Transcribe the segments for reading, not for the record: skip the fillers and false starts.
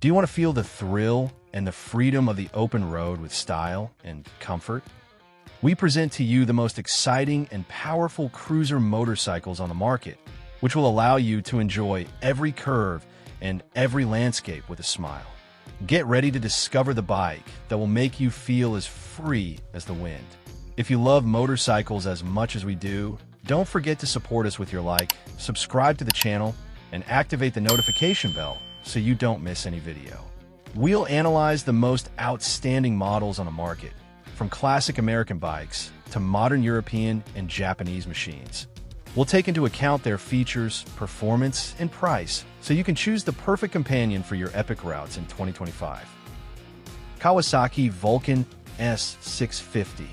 Do you want to feel the thrill and the freedom of the open road with style and comfort? We present to you the most exciting and powerful cruiser motorcycles on the market, which will allow you to enjoy every curve and every landscape with a smile. Get ready to discover the bike that will make you feel as free as the wind. If you love motorcycles as much as we do, don't forget to support us with your like, subscribe to the channel, and activate the notification bell so you don't miss any video. We'll analyze the most outstanding models on the market, from classic American bikes to modern European and Japanese machines. We'll take into account their features, performance, and price, so you can choose the perfect companion for your epic routes in 2025. Kawasaki Vulcan S 650.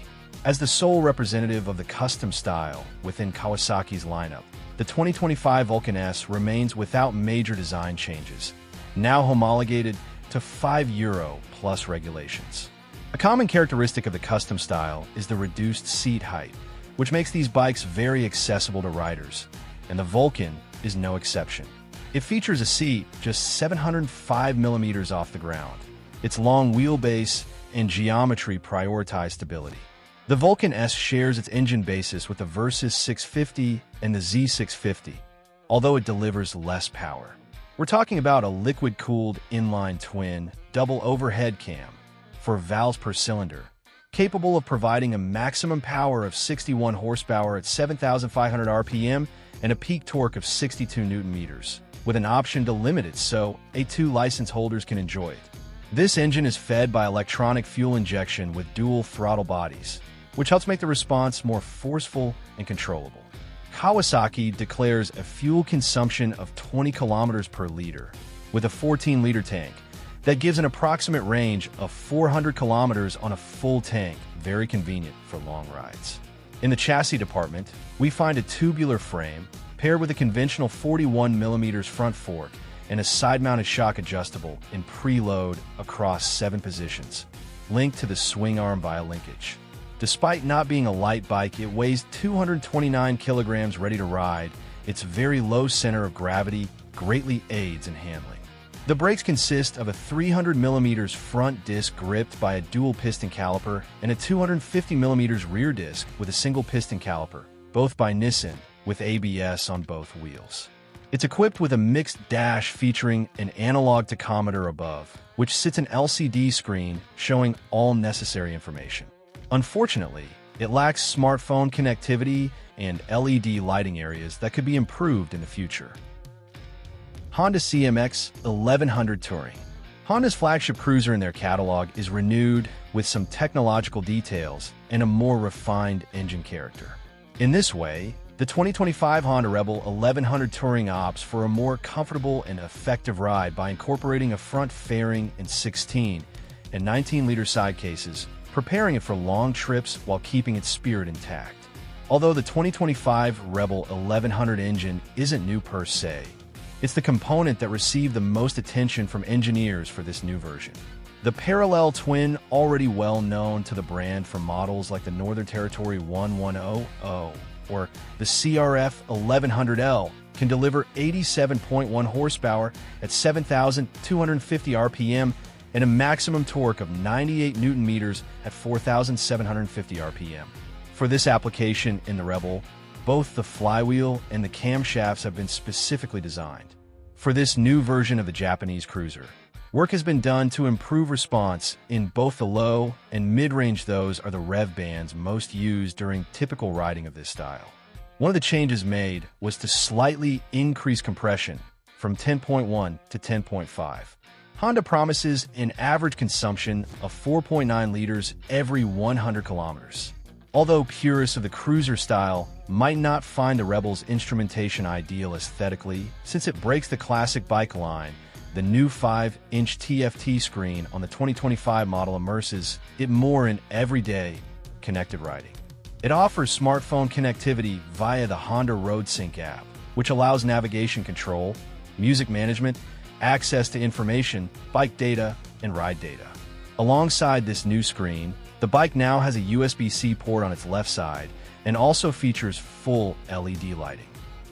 As the sole representative of the custom style within Kawasaki's lineup, the 2025 Vulcan S remains without major design changes, now homologated to 5 Euro plus regulations. A common characteristic of the custom style is the reduced seat height, which makes these bikes very accessible to riders, and the Vulcan is no exception. It features a seat just 705 millimeters off the ground. Its long wheelbase and geometry prioritize stability. The Vulcan S shares its engine basis with the Versys 650 and the Z650, although it delivers less power. We're talking about a liquid-cooled inline twin double overhead cam, 4 valves per cylinder, capable of providing a maximum power of 61 horsepower at 7,500 RPM and a peak torque of 62 Nm, with an option to limit it so A2 license holders can enjoy it. This engine is fed by electronic fuel injection with dual throttle bodies, which helps make the response more forceful and controllable. Kawasaki declares a fuel consumption of 20 kilometers per liter, with a 14-liter tank that gives an approximate range of 400 kilometers on a full tank, very convenient for long rides. In the chassis department, we find a tubular frame paired with a conventional 41mm front fork and a side-mounted shock adjustable in preload across 7 positions, linked to the swing arm via linkage. Despite not being a light bike, it weighs 229 kilograms ready to ride. Its very low center of gravity greatly aids in handling. The brakes consist of a 300mm front disc gripped by a dual piston caliper and a 250mm rear disc with a single piston caliper, both by Nissan, with ABS on both wheels. It's equipped with a mixed dash featuring an analog tachometer above, which sits an LCD screen showing all necessary information. Unfortunately, it lacks smartphone connectivity and LED lighting areas that could be improved in the future. Honda CMX 1100 Touring. Honda's flagship cruiser in their catalog is renewed with some technological details and a more refined engine character. In this way, the 2025 Honda Rebel 1100 Touring opts for a more comfortable and effective ride by incorporating a front fairing and 16 and 19-liter side cases, preparing it for long trips while keeping its spirit intact. Although the 2025 Rebel 1100 engine isn't new per se, it's the component that received the most attention from engineers for this new version. The parallel twin, already well known to the brand from models like the Northern Territory 1100 or the CRF 1100L, can deliver 87.1 horsepower at 7,250 RPM and a maximum torque of 98 Nm at 4,750 RPM. For this application in the Rebel, both the flywheel and the camshafts have been specifically designed. For this new version of the Japanese cruiser, work has been done to improve response in both the low and mid-range. Those are the rev bands most used during typical riding of this style. One of the changes made was to slightly increase compression from 10.1 to 10.5. Honda promises an average consumption of 4.9 liters every 100 kilometers. Although purists of the cruiser style might not find the Rebel's instrumentation ideal aesthetically, since it breaks the classic bike line, the new 5-inch TFT screen on the 2025 model immerses it more in everyday connected riding. It offers smartphone connectivity via the Honda RoadSync app, which allows navigation control, music management, access to information, bike data, and ride data. Alongside this new screen, the bike now has a USB-C port on its left side and also features full LED lighting.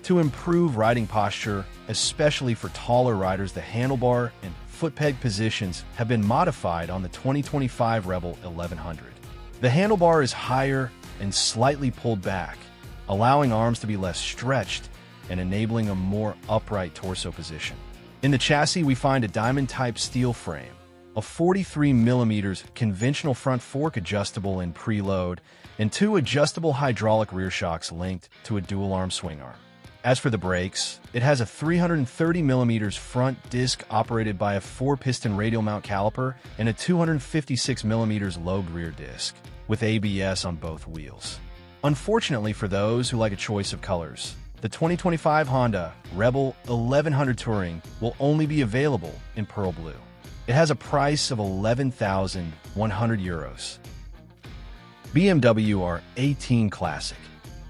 To improve riding posture, especially for taller riders, the handlebar and foot peg positions have been modified on the 2025 Rebel 1100. The handlebar is higher and slightly pulled back, allowing arms to be less stretched and enabling a more upright torso position. In the chassis, we find a diamond-type steel frame, a 43mm conventional front fork adjustable in preload, and two adjustable hydraulic rear shocks linked to a dual-arm swing arm. As for the brakes, it has a 330mm front disc operated by a 4-piston radial mount caliper and a 256mm lobed rear disc, with ABS on both wheels. Unfortunately for those who like a choice of colors, the 2025 Honda Rebel 1100 Touring will only be available in pearl blue. It has a price of €11,100. BMW R18 Classic.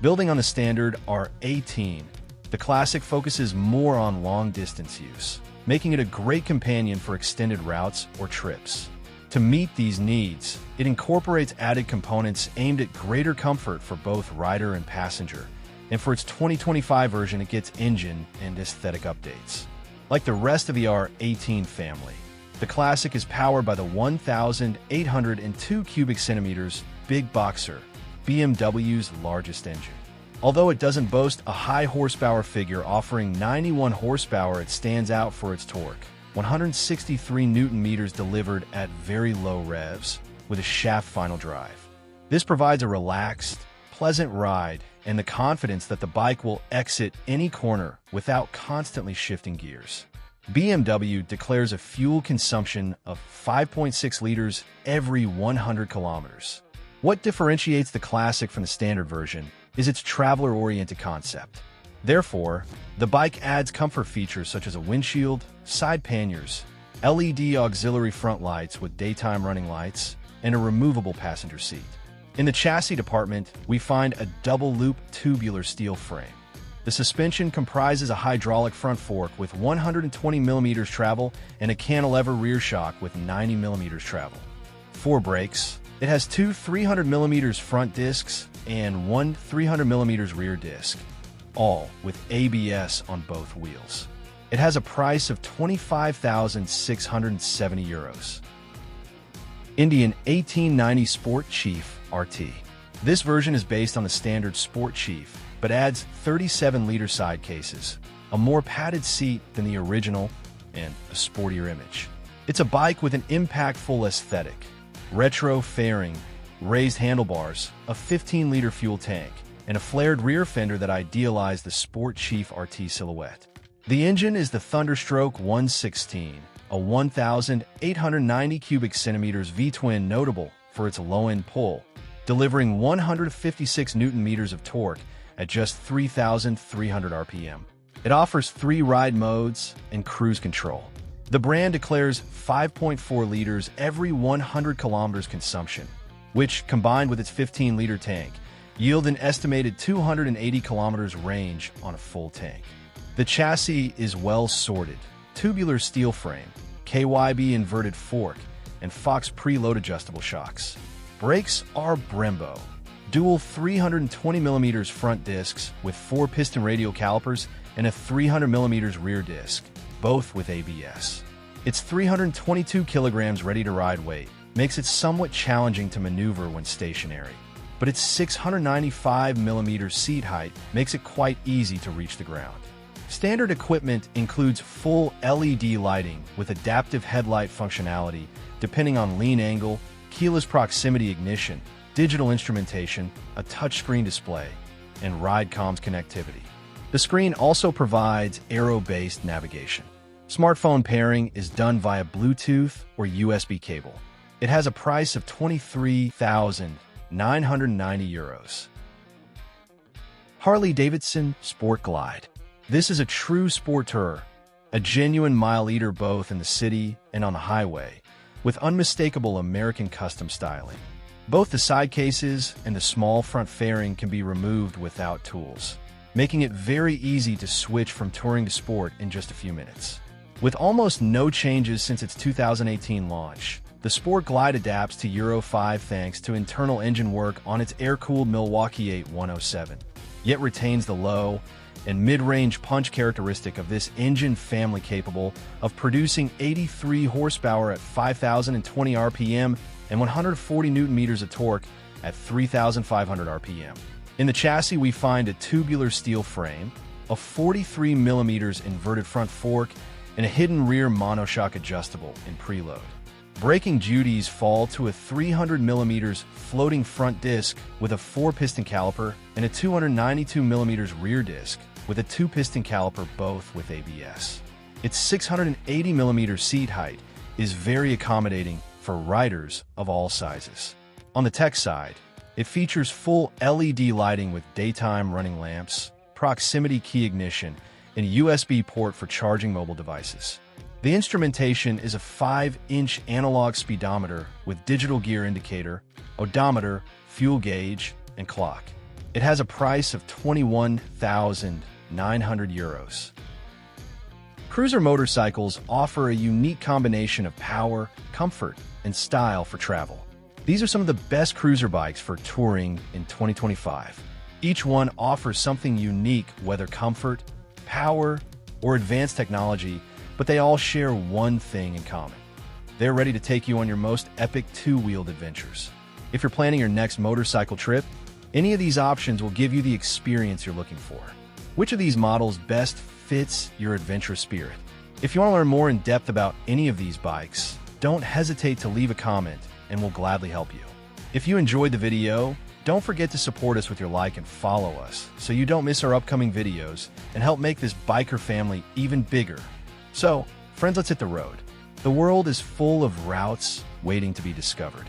Building on the standard R18, the Classic focuses more on long-distance use, making it a great companion for extended routes or trips. To meet these needs, it incorporates added components aimed at greater comfort for both rider and passenger, and for its 2025 version, it gets engine and aesthetic updates. Like the rest of the R18 family, the Classic is powered by the 1,802 cubic centimeters Big Boxer, BMW's largest engine. Although it doesn't boast a high horsepower figure offering 91 horsepower, it stands out for its torque. 163 Newton-meters delivered at very low revs, with a shaft final drive. This provides a relaxed, pleasant ride and the confidence that the bike will exit any corner without constantly shifting gears. BMW declares a fuel consumption of 5.6 liters every 100 kilometers. What differentiates the Classic from the standard version is its traveler-oriented concept. Therefore, the bike adds comfort features such as a windshield, side panniers, LED auxiliary front lights with daytime running lights, and a removable passenger seat. In the chassis department, we find a double-loop tubular steel frame. The suspension comprises a hydraulic front fork with 120mm travel and a cantilever rear shock with 90mm travel. For brakes, it has two 300mm front discs and one 300mm rear disc, all with ABS on both wheels. It has a price of €25,670. Indian 1890 Sport Chief RT. This version is based on the standard Sport Chief, but adds 37-liter side cases, a more padded seat than the original, and a sportier image. It's a bike with an impactful aesthetic, retro fairing, raised handlebars, a 15-liter fuel tank, and a flared rear fender that idealize the Sport Chief RT silhouette. The engine is the Thunderstroke 116, a 1,890 cubic centimeters V-twin notable for its low-end pull, delivering 156 Newton-meters of torque at just 3,300 RPM. It offers 3 ride modes and cruise control. The brand declares 5.4 liters every 100 kilometers consumption, which, combined with its 15-liter tank, yield an estimated 280 kilometers range on a full tank. The chassis is well-sorted, tubular steel frame, KYB inverted fork, and Fox preload adjustable shocks. Brakes are Brembo, dual 320mm front discs with 4-piston radial calipers and a 300mm rear disc, both with ABS. Its 322 kilograms ready-to-ride weight makes it somewhat challenging to maneuver when stationary, but its 695mm seat height makes it quite easy to reach the ground. Standard equipment includes full LED lighting with adaptive headlight functionality depending on lean angle, keyless proximity ignition, digital instrumentation, a touchscreen display, and ride comms connectivity. The screen also provides arrow-based navigation. Smartphone pairing is done via Bluetooth or USB cable. It has a price of €23,990. Harley-Davidson Sport Glide. This is a true sport tourer, a genuine mile eater both in the city and on the highway, with unmistakable American custom styling. Both the side cases and the small front fairing can be removed without tools, making it very easy to switch from touring to sport in just a few minutes. With almost no changes since its 2018 launch, the Sport Glide adapts to Euro 5 thanks to internal engine work on its air-cooled Milwaukee 8107, yet retains the low, and mid-range punch characteristic of this engine family, capable of producing 83 horsepower at 5,020 RPM and 140 Newton-meters of torque at 3,500 RPM. In the chassis, we find a tubular steel frame, a 43 millimeters inverted front fork, and a hidden rear monoshock adjustable in preload. Braking duties fall to a 300 millimeters floating front disc with a 4-piston caliper and a 292 millimeters rear disc with a 2-piston caliper, both with ABS. Its 680 millimeter seat height is very accommodating for riders of all sizes. On the tech side, it features full LED lighting with daytime running lamps, proximity key ignition, and a USB port for charging mobile devices. The instrumentation is a 5-inch analog speedometer with digital gear indicator, odometer, fuel gauge, and clock. It has a price of €21,900. Cruiser motorcycles offer a unique combination of power, comfort, and style for travel. These are some of the best cruiser bikes for touring in 2025. Each one offers something unique, whether comfort, power, or advanced technology, but they all share one thing in common. They're ready to take you on your most epic two-wheeled adventures. If you're planning your next motorcycle trip, any of these options will give you the experience you're looking for. Which of these models best fits your adventurous spirit? If you want to learn more in depth about any of these bikes, don't hesitate to leave a comment and we'll gladly help you. If you enjoyed the video, don't forget to support us with your like and follow us so you don't miss our upcoming videos and help make this biker family even bigger. So, friends, let's hit the road. The world is full of routes waiting to be discovered.